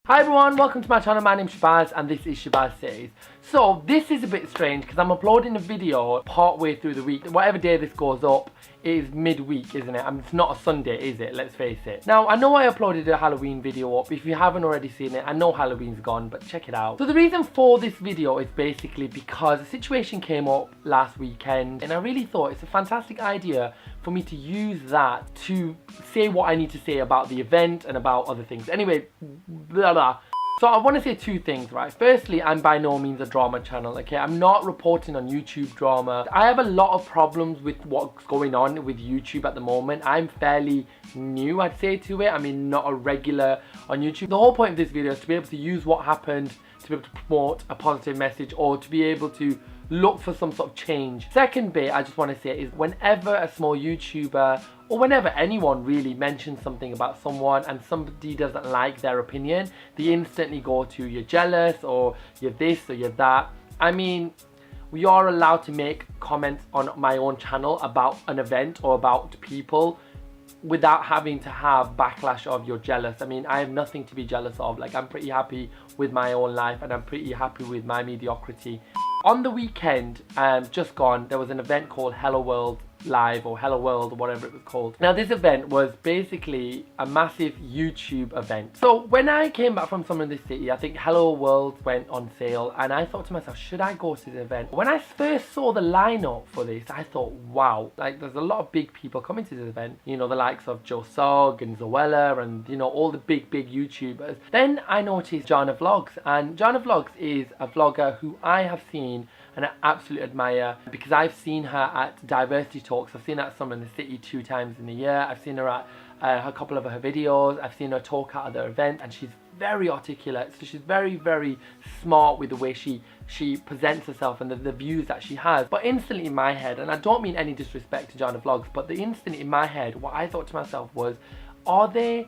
Hi everyone, welcome to my channel. My name's Shabaz and this is Shabaz Says. So this is a bit strange because I'm uploading a video part way through the week. Whatever day this goes up, it is midweek, isn't it? It's not a Sunday, is it? Let's face it. Now, I know I uploaded a Halloween video up. If you haven't already seen it, I know Halloween's gone, but check it out. So the reason for this video is basically because a situation came up last weekend and I really thought it's a fantastic idea for me to use that to say what I need to say about the event and about other things. Anyway, blah blah. So I want to say two things, right? Firstly, I'm by no means a drama channel, okay? I'm not reporting on YouTube drama. I have a lot of problems with what's going on with YouTube at the moment. I'm fairly new, I'd say, to it. I mean, not a regular on YouTube. The whole point of this video is to be able to use what happened to be able to promote a positive message or to be able to look for some sort of change. Second bit I just want to say is whenever a small YouTuber or whenever anyone really mentions something about someone and somebody doesn't like their opinion, they instantly go to you're jealous or you're this or you're that. I mean, we are allowed to make comments on my own channel about an event or about people without having to have backlash of you're jealous. I mean, I have nothing to be jealous of. Like, I'm pretty happy with my own life and I'm pretty happy with my mediocrity. On the weekend, just gone, there was an event called HelloWorldLive or Hello World or whatever it was called. Now this event was basically a massive YouTube event. So when I came back from summer in this city, I think Hello World went on sale and I thought to myself, should I go to the event? When I first saw the lineup for this, I thought, wow, like there's a lot of big people coming to this event. You know, the likes of Joe Sog and Zoella and, you know, all the big YouTubers. Then I noticed Jana Vlogs, and Jana Vlogs is a vlogger who I have seen and I absolutely admire because I've seen her at diversity talks. I've seen her at Summer in the City 2 times in a year. I've seen her at a couple of her videos. I've seen her talk at other events and she's very articulate. So she's very smart with the way she presents herself and the views that she has. But instantly in my head, and I don't mean any disrespect to Jana Vlogs, but the instant in my head, what I thought to myself was, are they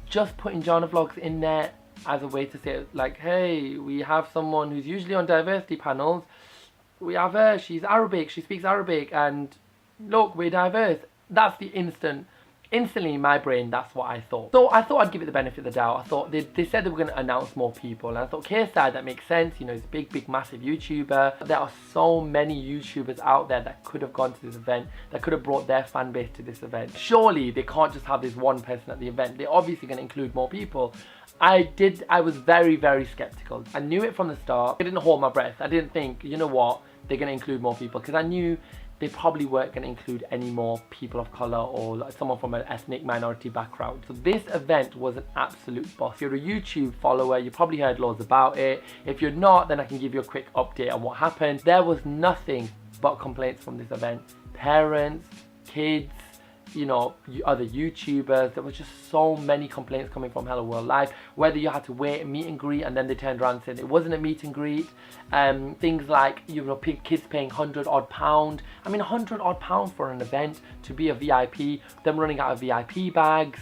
just putting Jana Vlogs in there as a way to say like, hey, we have someone who's usually on diversity panels, we have her, she's Arabic, she speaks Arabic, and look, we're diverse. That's the instantly in my brain, that's what I thought. So I thought I'd give it the benefit of the doubt. I thought they said they were going to announce more people, and I thought, KSI, that makes sense, you know, he's a big massive YouTuber. There are so many YouTubers out there that could have gone to this event, that could have brought their fan base to this event. Surely they can't just have this one person at the event. They're obviously going to include more people. I was very skeptical. I knew it from the start. I didn't hold my breath. I didn't think, you know what, they're going to include more people, because I knew they probably weren't going to include any more people of colour or like someone from an ethnic minority background. So this event was an absolute bust. If you're a YouTube follower, you probably heard loads about it. If you're not, then I can give you a quick update on what happened. There was nothing but complaints from this event. Parents, kids, you know, other YouTubers. There was just so many complaints coming from HelloWorldLive, whether you had to wait, meet and greet, and then they turned around and said it wasn't a meet and greet. Things like, you know, kids paying £100 odd. I mean, £100 odd for an event to be a VIP, them running out of VIP bags.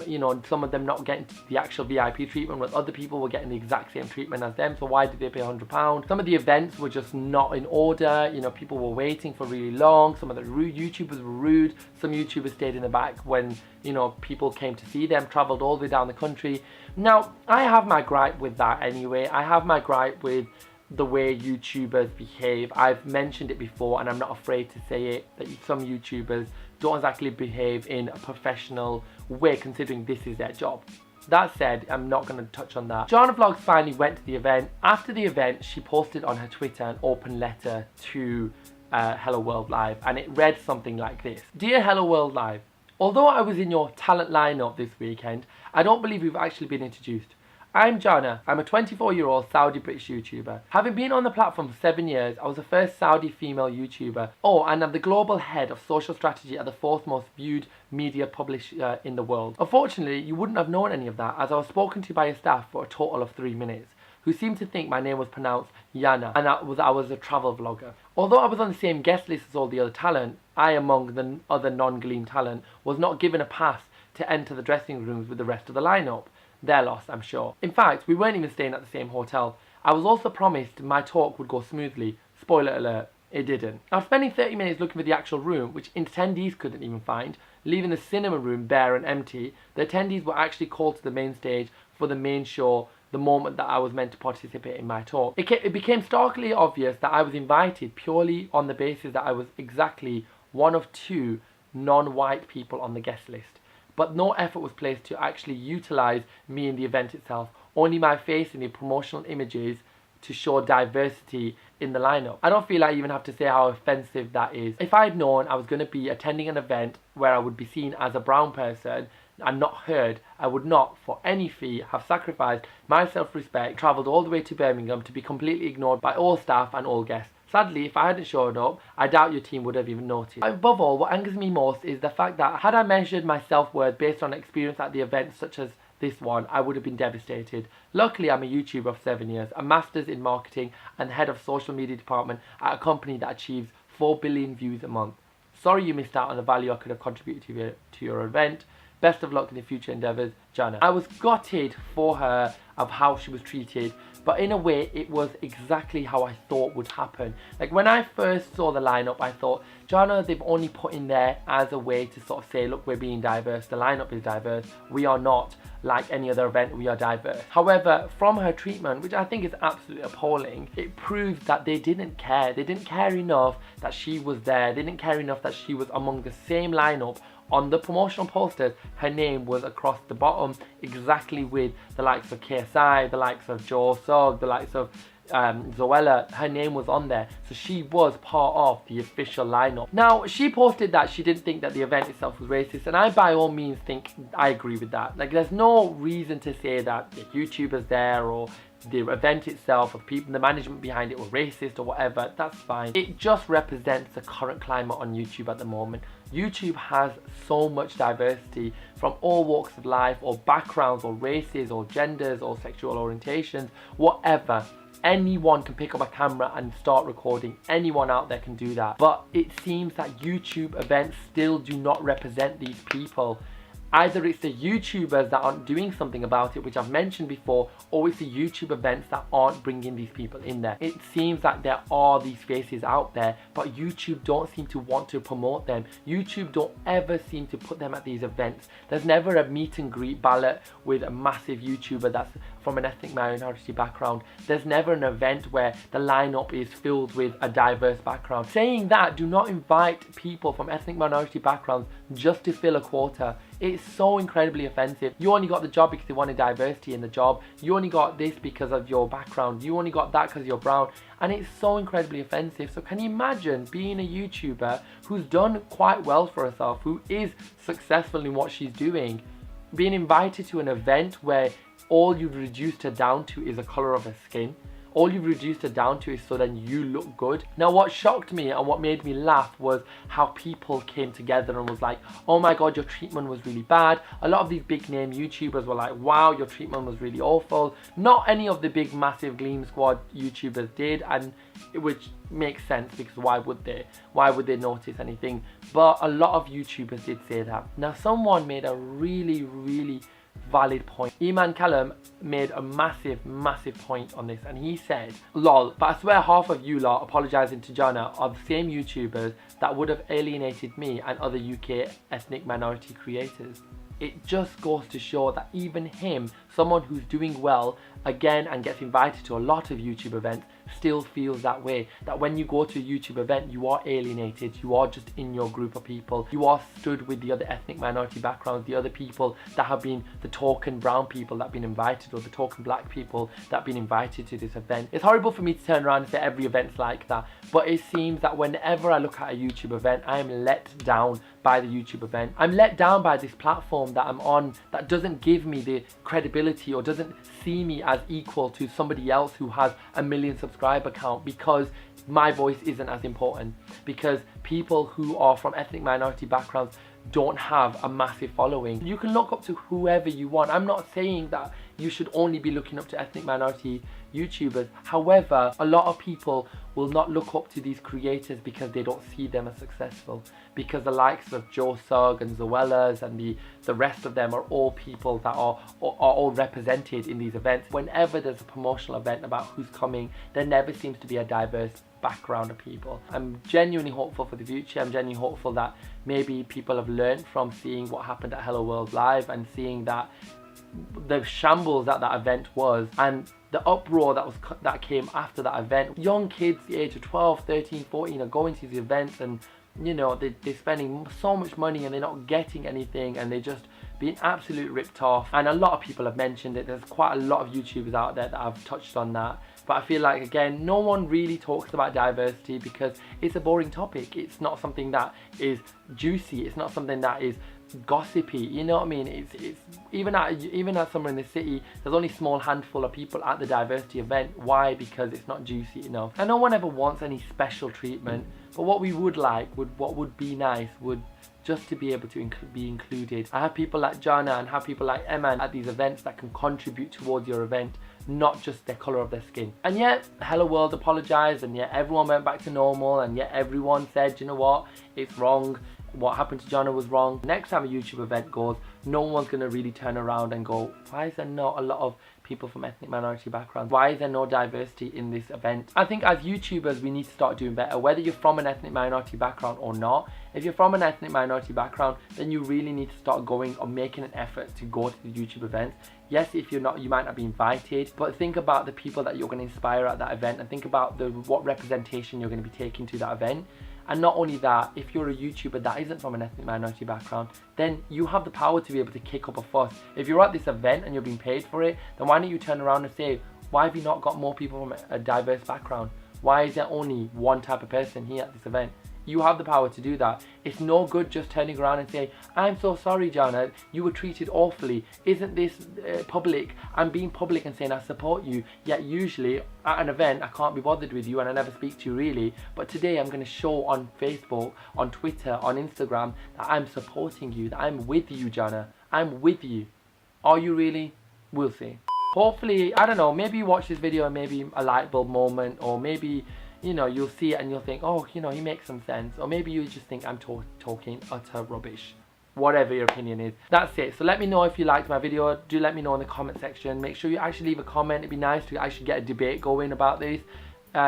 You know, some of them not getting the actual VIP treatment, when other people were getting the exact same treatment as them. So why did they pay £100? Some of the events were just not in order. You know, people were waiting for really long. Some of the YouTubers were rude. Some YouTubers stayed in the back when, you know, people came to see them, travelled all the way down the country. Now, I have my gripe with that anyway. I have my gripe with the way YouTubers behave. I've mentioned it before and I'm not afraid to say it, that some YouTubers don't exactly behave in a professional way, considering this is their job. That said, I'm not going to touch on that. Jana Vlogs finally went to the event. After the event, she posted on her Twitter an open letter to HelloWorldLive, and it read something like this. Dear HelloWorldLive, although I was in your talent lineup this weekend, I don't believe we've actually been introduced. I'm Jana. I'm a 24-year-old Saudi-British YouTuber. Having been on the platform for 7 years, I was the first Saudi female YouTuber. Oh, and I'm the global head of social strategy at the 4th most viewed media publisher in the world. Unfortunately, you wouldn't have known any of that, as I was spoken to by a staff for a total of 3 minutes, who seemed to think my name was pronounced Yana, and I was a travel vlogger. Although I was on the same guest list as all the other talent, I, among the other non-Glean talent, was not given a pass to enter the dressing rooms with the rest of the lineup. They're lost, I'm sure. In fact, we weren't even staying at the same hotel. I was also promised my talk would go smoothly. Spoiler alert, It didn't. After spending 30 minutes looking for the actual room, which attendees couldn't even find, leaving the cinema room bare and empty, the attendees were actually called to the main stage for the main show the moment that I was meant to participate in my talk. It became starkly obvious that I was invited purely on the basis that I was exactly one of 2 non-white people on the guest list. But no effort was placed to actually utilize me in the event itself, only my face in the promotional images to show diversity in the lineup. I don't feel I even have to say how offensive that is. If I had known I was going to be attending an event where I would be seen as a brown person and not heard, I would not, for any fee, have sacrificed my self-respect, travelled all the way to Birmingham to be completely ignored by all staff and all guests. Sadly, if I hadn't shown up, I doubt your team would have even noticed. Above all, what angers me most is the fact that had I measured my self-worth based on experience at the events such as this one, I would have been devastated. Luckily, I'm a YouTuber of 7 years, a master's in marketing and head of social media department at a company that achieves 4 billion views a month. Sorry you missed out on the value I could have contributed to your event. Best of luck in the future endeavours, Jana. I was gutted for her of how she was treated, but in a way it was exactly how I thought would happen. Like when I first saw the lineup, I thought, Jana, they've only put in there as a way to sort of say, look, we're being diverse, the lineup is diverse, we are not like any other event, we are diverse. However, from her treatment, which I think is absolutely appalling, it proves that they didn't care. They didn't care enough that she was there. They didn't care enough that she was among the same lineup. On the promotional posters, her name was across the bottom, exactly with the likes of KSI, the likes of Joe Sugg, the likes of Zoella. Her name was on there, so she was part of the official lineup. Now, she posted that she didn't think that the event itself was racist, and I by all means think I agree with that. Like, there's no reason to say that the YouTubers there or the event itself or people, the management behind it were racist or whatever. That's fine. It just represents the current climate on YouTube at the moment. YouTube has so much diversity from all walks of life or backgrounds or races or genders or sexual orientations, whatever. Anyone can pick up a camera and start recording. Anyone out there can do that. But it seems that YouTube events still do not represent these people. Either it's the YouTubers that aren't doing something about it, which I've mentioned before, or it's the YouTube events that aren't bringing these people in there. It seems like there are these faces out there, but YouTube don't seem to want to promote them. YouTube don't ever seem to put them at these events. There's never a meet and greet ballot with a massive YouTuber that's from an ethnic minority background. There's never an event where the lineup is filled with a diverse background. Saying that, do not invite people from ethnic minority backgrounds just to fill a quota. It's so incredibly offensive. You only got the job because they wanted diversity in the job. You only got this because of your background. You only got that because you're brown. And it's so incredibly offensive. So can you imagine being a YouTuber who's done quite well for herself, who is successful in what she's doing, being invited to an event where all you've reduced her down to is the colour of her skin? All you've reduced it down to is so then you look good. Now, what shocked me and what made me laugh was how people came together and was like, oh my god, your treatment was really bad. A lot of these big name YouTubers were like, wow, your treatment was really awful. Not any of the big massive Gleam Squad YouTubers did, and which makes sense because why would they? Why would they notice anything? But a lot of YouTubers did say that. Now, someone made a really valid point. Eman Callum made a massive point on this, and he said, lol, but I swear half of you lot apologising to Jana are the same YouTubers that would have alienated me and other UK ethnic minority creators. It just goes to show that even him, someone who's doing well again and gets invited to a lot of YouTube events, still feels that way. That when you go to a YouTube event, you are alienated, you are just in your group of people, you are stood with the other ethnic minority backgrounds, the other people that have been the token brown people that have been invited, or the token black people that have been invited to this event. It's horrible for me to turn around and say every event's like that, but it seems that whenever I look at a YouTube event, I am let down by the YouTube event. I'm let down by this platform that I'm on that doesn't give me the credibility or doesn't see me as equal to somebody else who has a 1 million subscriber count, because my voice isn't as important, because people who are from ethnic minority backgrounds don't have a massive following. You can look up to whoever you want. I'm not saying that you should only be looking up to ethnic minority YouTubers. However, a lot of people will not look up to these creators because they don't see them as successful, because the likes of Joe Sugg and Zoella's and the rest of them are all people that are all represented in these events. Whenever there's a promotional event about who's coming, there never seems to be a diverse background of people. I'm genuinely hopeful for the future. I'm genuinely hopeful that maybe people have learned from seeing what happened at HelloWorldLive and seeing that the shambles that event was, and the uproar that came after that event. Young kids the age of 12, 13, 14 are going to these events, and you know, they're spending so much money and they're not getting anything, and they're just being absolutely ripped off. And a lot of people have mentioned it. There's quite a lot of YouTubers out there that have touched on that. But I feel like, again, no one really talks about diversity because it's a boring topic. It's not something that is juicy. It's not something that is gossipy, you know what I mean? It's even at somewhere in the city, there's only a small handful of people at the diversity event. Why? Because it's not juicy enough. And no one ever wants any special treatment, but what we would like, what would be nice, would just to be able to be included. I have people like Jana and have people like Emma at these events that can contribute towards your event, not just the colour of their skin. And yet, Hello World apologised, and yet everyone went back to normal, and yet everyone said, you know what, it's wrong. What happened to Jana was wrong. Next time a YouTube event goes, no one's going to really turn around and go, why is there not a lot of people from ethnic minority backgrounds? Why is there no diversity in this event? I think as YouTubers, we need to start doing better, whether you're from an ethnic minority background or not. If you're from an ethnic minority background, then you really need to start going or making an effort to go to the YouTube events. Yes, if you're not, you might not be invited, but think about the people that you're going to inspire at that event, and think about what representation you're going to be taking to that event. And not only that, if you're a YouTuber that isn't from an ethnic minority background, then you have the power to be able to kick up a fuss. If you're at this event and you're being paid for it, then why don't you turn around and say, why have you not got more people from a diverse background? Why is there only one type of person here at this event? You have the power to do that. It's no good just turning around and saying, I'm so sorry, Jana, you were treated awfully. Isn't this public? I'm being public and saying I support you, yet usually at an event I can't be bothered with you and I never speak to you really. But today I'm going to show on Facebook, on Twitter, on Instagram that I'm supporting you, that I'm with you, Jana. I'm with you. Are you really? We'll see. Hopefully, I don't know, maybe you watch this video and maybe a light bulb moment, or maybe, you know, you'll see it and you'll think, oh, you know, he makes some sense. Or maybe you just think I'm talking utter rubbish. Whatever your opinion is. That's it. So let me know if you liked my video. Do let me know in the comment section. Make sure you actually leave a comment. It'd be nice to actually get a debate going about this.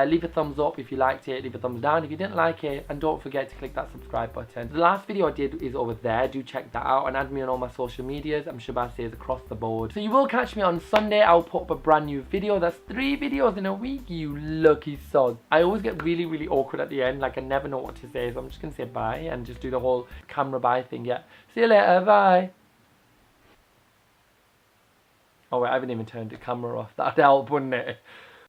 Leave a thumbs up if you liked it, leave a thumbs down if you didn't like it, and don't forget to click that subscribe button. The last video I did is over there, do check that out, and add me on all my social medias. I'm Shabaz says across the board. So you will catch me on Sunday. I'll put up a brand new video. That's 3 videos in a week, you lucky sod. I always get really awkward at the end, like I never know what to say, so I'm just gonna say bye and just do the whole camera bye thing. Yeah, see you later, bye. Oh wait, I haven't even turned the camera off. That'd help, wouldn't it?